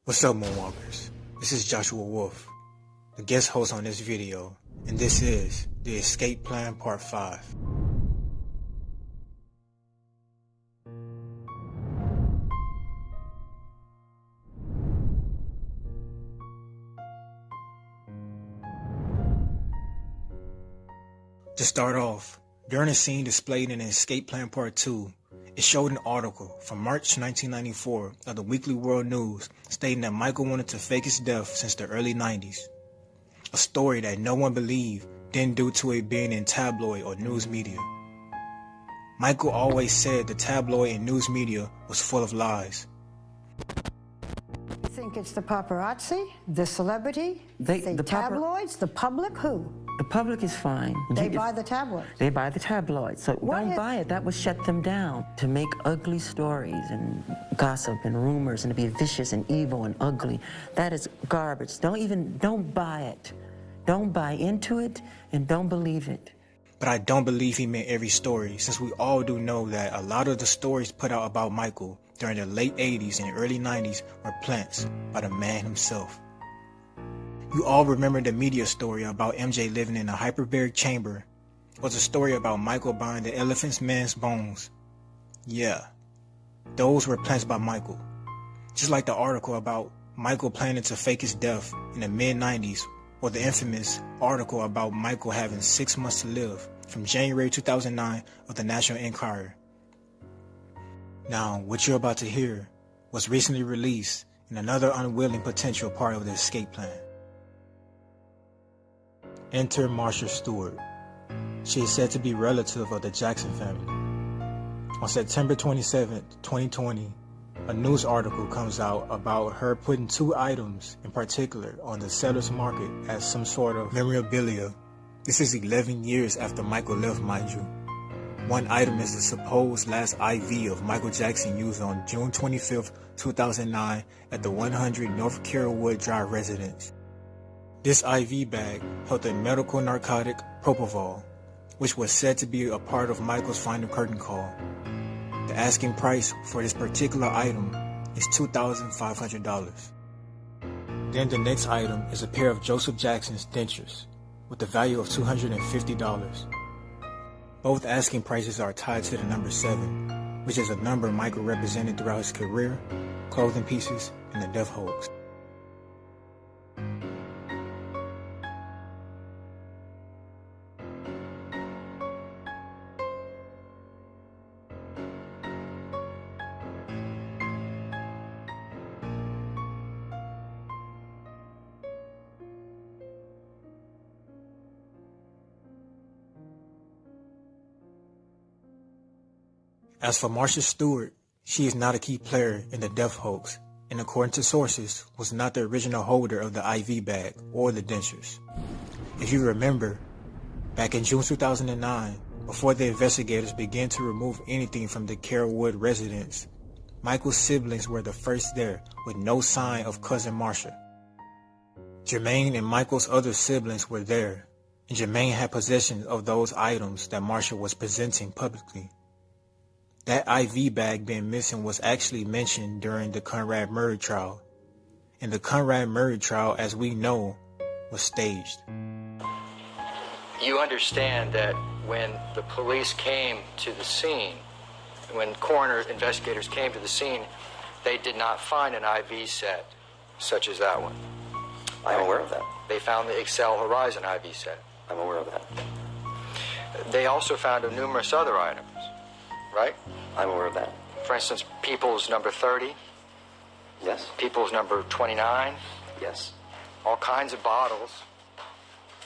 What's up, Moonwalkers? This is Joshua Wolfe, the guest host on this video, and this is the Xscape Plan Part 5. To start off, during a scene displayed in Xscape Plan Part 2, it showed an article from March 1994 of the Weekly World News stating that Michael wanted to fake his death since the early 90s. A story that no one believed due to it being in tabloid or news media. Michael always said the tabloid and news media was full of lies. You think it's the paparazzi, the celebrity, the tabloids, the public? Who? The public is fine. They buy the tabloids. They buy the tabloids. So don't buy it. That would shut them down. To make ugly stories and gossip and rumors and to be vicious and evil and ugly, that is garbage. Don't buy it. Don't buy into it and don't believe it. But I don't believe he meant every story, since we all do know that a lot of the stories put out about Michael during the late 80s and early 90s were plants by the man himself. You all remember the media story about MJ living in a hyperbaric chamber. It was a story about Michael buying the elephant man's bones. Yeah, those were plants by Michael. Just like the article about Michael planning to fake his death in the mid-90s, or the infamous article about Michael having 6 months to live from January 2009 of the National Enquirer. Now, what you're about to hear was recently released in another unwilling potential part of the Xscape Plan. Enter Marsha Stewart. She is said to be relative of the Jackson family. On September 27, 2020, a news article comes out about her putting 2 items in particular on the seller's market as some sort of memorabilia. This is 11 years after Michael left, mind you. One item is the supposed last IV of Michael Jackson used on June 25, 2009 at the 100 North Carolwood Drive residence. This IV bag held a medical narcotic propofol, which was said to be a part of Michael's final curtain call. The asking price for this particular item is $2,500. Then the next item is a pair of Joseph Jackson's dentures with the value of $250. Both asking prices are tied to the number 7, which is a number Michael represented throughout his career, clothing pieces, and the death hoax. As for Marsha Stewart, she is not a key player in the death hoax, and according to sources, was not the original holder of the IV bag or the dentures. If you remember, back in June 2009, before the investigators began to remove anything from the Carolwood residence, Michael's siblings were the first there with no sign of cousin Marsha. Jermaine and Michael's other siblings were there, and Jermaine had possession of those items that Marsha was presenting publicly. That IV bag being missing was actually mentioned during the Conrad murder trial, and the Conrad murder trial, as we know, was staged. You understand that when the police came to the scene, when coroner investigators came to the scene, they did not find an IV set such as that one. I'm aware of that. They found the Excel Horizon IV set. I'm aware of that. They also found numerous other items, right? I'm aware of that. For instance, People's number 30. Yes. People's number 29. Yes. All kinds of bottles,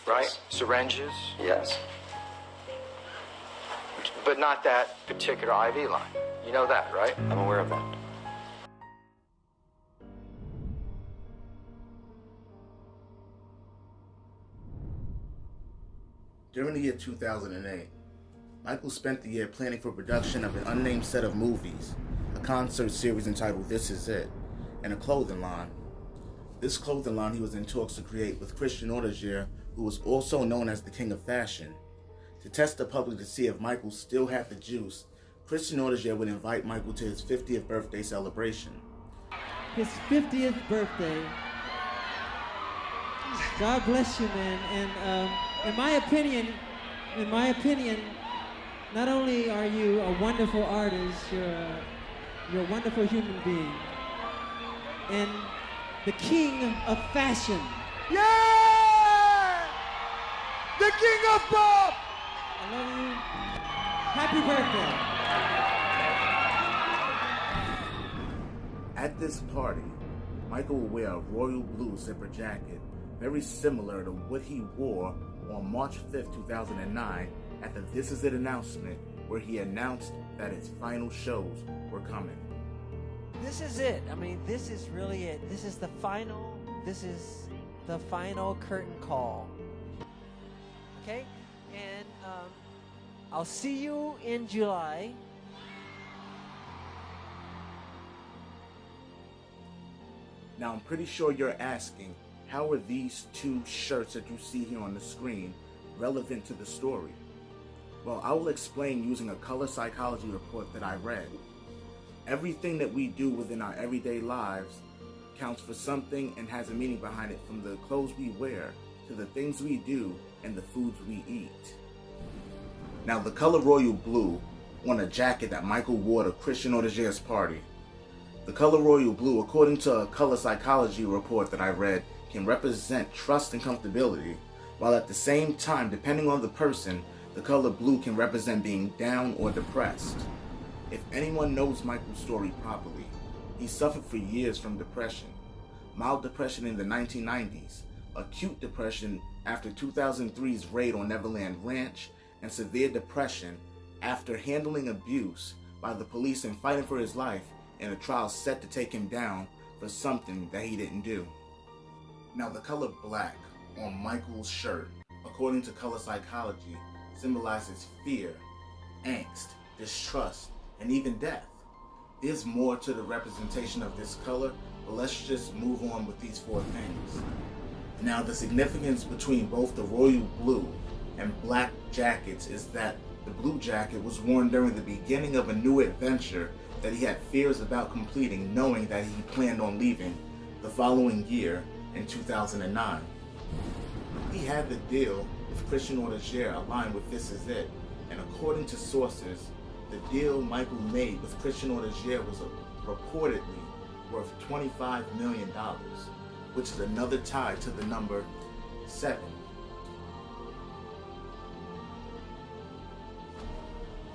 right? Yes. Syringes. Yes. But not that particular IV line. You know that, right? I'm aware of that. During the year 2008, Michael spent the year planning for production of an unnamed set of movies, a concert series entitled This Is It, and a clothing line. This clothing line he was in talks to create with Christian Audigier, who was also known as the King of Fashion. To test the public to see if Michael still had the juice, Christian Audigier would invite Michael to his 50th birthday celebration. his 50th birthday. God bless you, man. And in my opinion, not only are you a wonderful artist, you're a wonderful human being. And the king of fashion. Yeah! The king of pop! I love you. Happy birthday. At this party, Michael will wear a royal blue zipper jacket, very similar to what he wore on March 5th, 2009 at the This Is It announcement, where he announced that his final shows were coming. This is it. I mean, this is really it. This is the final curtain call. Okay? And I'll see you in July. Now, I'm pretty sure you're asking, how are these two shirts that you see here on the screen relevant to the story? Well, I will explain using a color psychology report that I read. Everything that we do within our everyday lives counts for something and has a meaning behind it, from the clothes we wear to the things we do and the foods we eat. Now, the color royal blue on a jacket that Michael wore to Christian Audigiers' party. The color royal blue, according to a color psychology report that I read, can represent trust and comfortability, while at the same time, depending on the person, the color blue can represent being down or depressed. If anyone knows Michael's story properly, he suffered for years from depression. Mild depression in the 1990s, acute depression after 2003's raid on Neverland Ranch, and severe depression after handling abuse by the police and fighting for his life in a trial set to take him down for something that he didn't do. Now, the color black on Michael's shirt, according to color psychology, symbolizes fear, angst, distrust, and even death. There's more to the representation of this color, but let's just move on with these four things. Now, the significance between both the royal blue and black jackets is that the blue jacket was worn during the beginning of a new adventure that he had fears about completing, knowing that he planned on leaving the following year in 2009. He had the deal with Christian Audigiers aligned with This Is It, and according to sources, the deal Michael made with Christian Audigiers was reportedly worth $25 million, which is another tie to the number 7.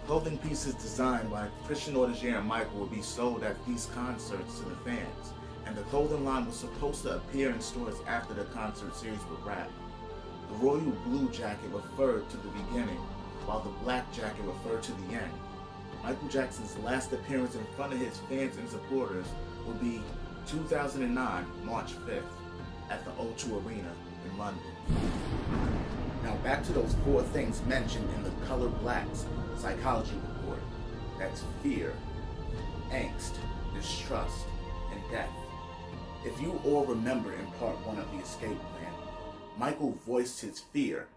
Clothing pieces designed by Christian Audigiers and Michael will be sold at these concerts to the fans, and the clothing line was supposed to appear in stores after the concert series would wrap. The royal blue jacket referred to the beginning, while the black jacket referred to the end. Michael Jackson's last appearance in front of his fans and supporters will be 2009, March 5th, at the O2 Arena in London. Now back to those four things mentioned in the Color Black's psychology report. That's fear, angst, distrust, and death. If you all remember in part 1 of the Xscape Plan, Michael voiced his fear,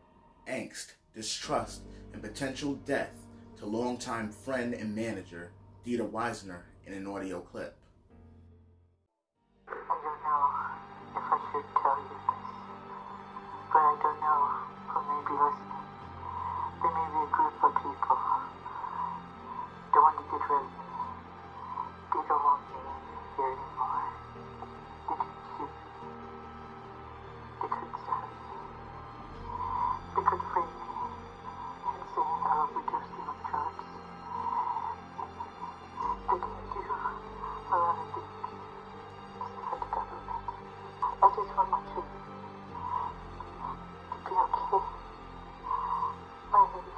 angst, distrust, and potential death to longtime friend and manager Dita Wisner in an audio clip. I don't know if I should tell you this, but I don't know who may be listening. There may be a group of people that want to get rid of me. They don't want me here anymore. They could shoot me. They could stab me. They could frame me and say I overdosed on drugs. They can do a lot of things for the government. I just want my children to be okay. My name is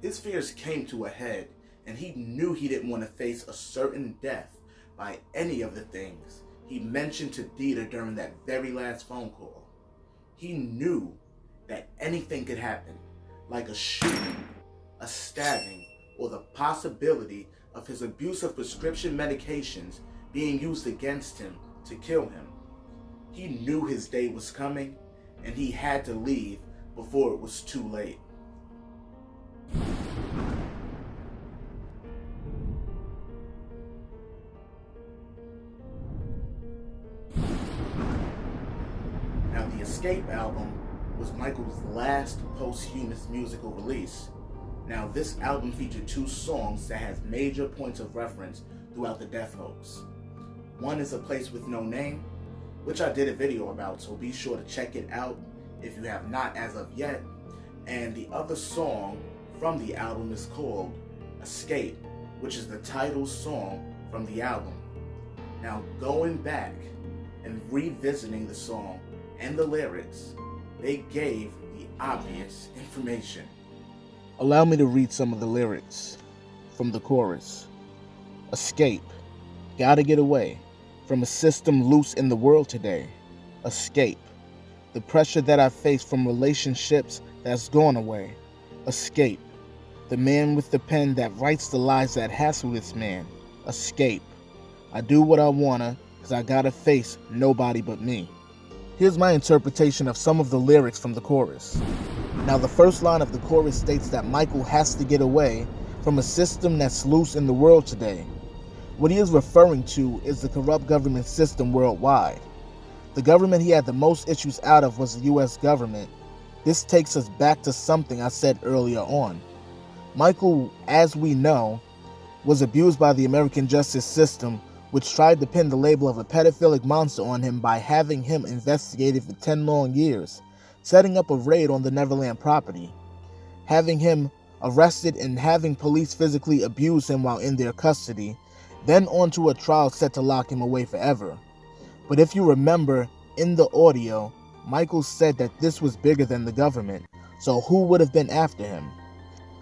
His fears came to a head, and he knew he didn't want to face a certain death by any of the things he mentioned to Dita during that very last phone call. He knew that anything could happen, like a shooting, a stabbing, or the possibility of his abuse of prescription medications being used against him to kill him. He knew his day was coming, and he had to leave before it was too late. Now, the Xscape album was Michael's last posthumous musical release. Now, this album featured 2 songs that has major points of reference throughout the death hoax. One is A Place With No Name, which I did a video about, so be sure to check it out if you have not as of yet. And the other song from the album is called Xscape, which is the title song from the album. Now, going back and revisiting the song and the lyrics, they gave the obvious information. Allow me to read some of the lyrics from the chorus. Escape, gotta get away from a system loose in the world today. Escape, the pressure that I face from relationships that's gone away. Escape, the man with the pen that writes the lies that hassle this man. Escape, I do what I wanna, cause I gotta face nobody but me. Here's my interpretation of some of the lyrics from the chorus. Now, the first line of the chorus states that Michael has to get away from a system that's loose in the world today. What he is referring to is the corrupt government system worldwide. The government he had the most issues out of was the US government. This takes us back to something I said earlier on. Michael, as we know, was abused by the American justice system, which tried to pin the label of a pedophilic monster on him by having him investigated for 10 long years, setting up a raid on the Neverland property, having him arrested and having police physically abuse him while in their custody, then onto a trial set to lock him away forever. But if you remember, in the audio, Michael said that this was bigger than the government, so who would have been after him?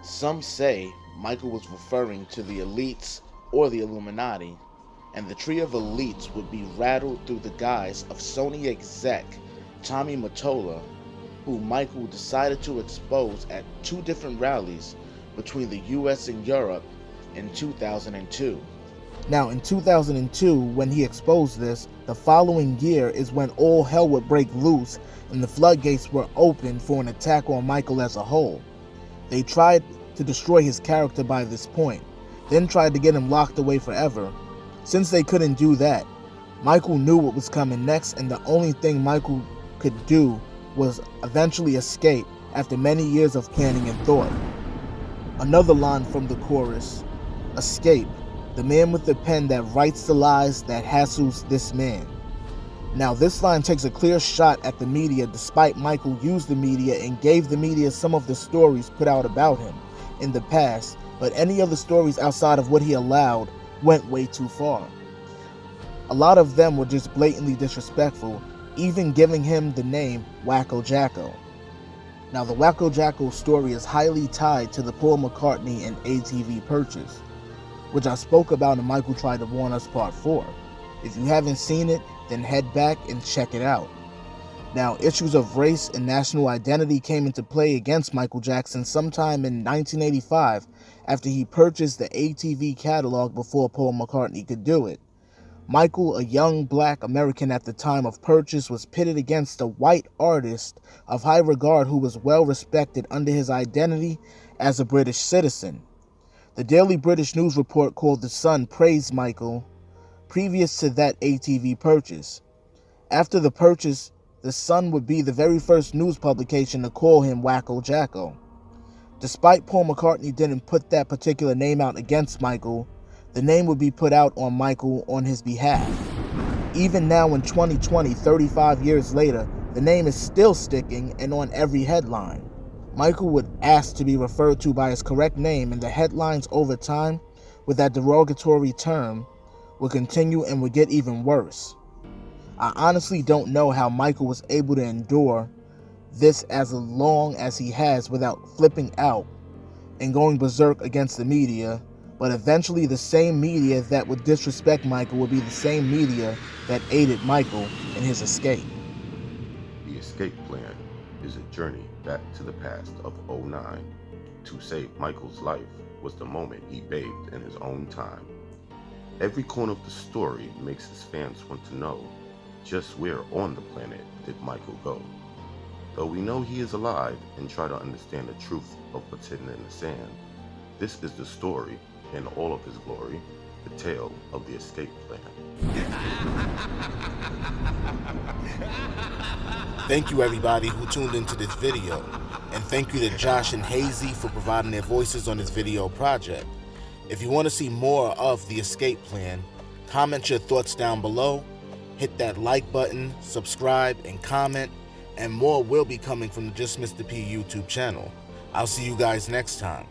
Some say Michael was referring to the elites or the Illuminati, and the tree of elites would be rattled through the guise of Sony exec Tommy Mottola, who Michael decided to expose at 2 different rallies between the US and Europe in 2002. Now, in 2002, when he exposed this, the following year is when all hell would break loose and the floodgates were opened for an attack on Michael as a whole. They tried to destroy his character by this point, then tried to get him locked away forever. Since they couldn't do that, Michael knew what was coming next, and the only thing Michael could do was eventually escape after many years of planning and thought. Another line from the chorus, Escape, the man with the pen that writes the lies that hassles this man. Now, this line takes a clear shot at the media, despite Michael used the media and gave the media some of the stories put out about him in the past, but any of the stories outside of what he allowed went way too far. A lot of them were just blatantly disrespectful, even giving him the name Wacko Jacko. Now, the Wacko Jacko story is highly tied to the Paul McCartney and ATV purchase, which I spoke about in Michael Tried to Warn Us Part 4. If you haven't seen it, then head back and check it out. Now, issues of race and national identity came into play against Michael Jackson sometime in 1985 after he purchased the ATV catalog before Paul McCartney could do it. Michael, a young black American at the time of purchase, was pitted against a white artist of high regard who was well respected under his identity as a British citizen. The Daily British News report called The Sun praised Michael previous to that ATV purchase. After the purchase, The Sun would be the very first news publication to call him Wacko Jacko. Despite Paul McCartney didn't put that particular name out against Michael, the name would be put out on Michael on his behalf. Even now in 2020, 35 years later, the name is still sticking and on every headline. Michael would ask to be referred to by his correct name, and the headlines over time with that derogatory term would continue and would get even worse. I honestly don't know how Michael was able to endure this as long as he has without flipping out and going berserk against the media, but eventually the same media that would disrespect Michael would be the same media that aided Michael in his escape. The Xscape Plan is a journey back to the past of '09. To save Michael's life was the moment he bathed in his own time. Every corner of the story makes his fans want to know, just where on the planet did Michael go? Though we know he is alive and try to understand the truth of what's hidden in the sand, this is the story, in all of his glory, the tale of the escape plan. Thank you everybody who tuned into this video, and thank you to Josh and Hazey for providing their voices on this video project. If you want to see more of the escape plan, comment your thoughts down below, hit that like button, subscribe, and comment, and more will be coming from the Just Mr. P YouTube channel. I'll see you guys next time.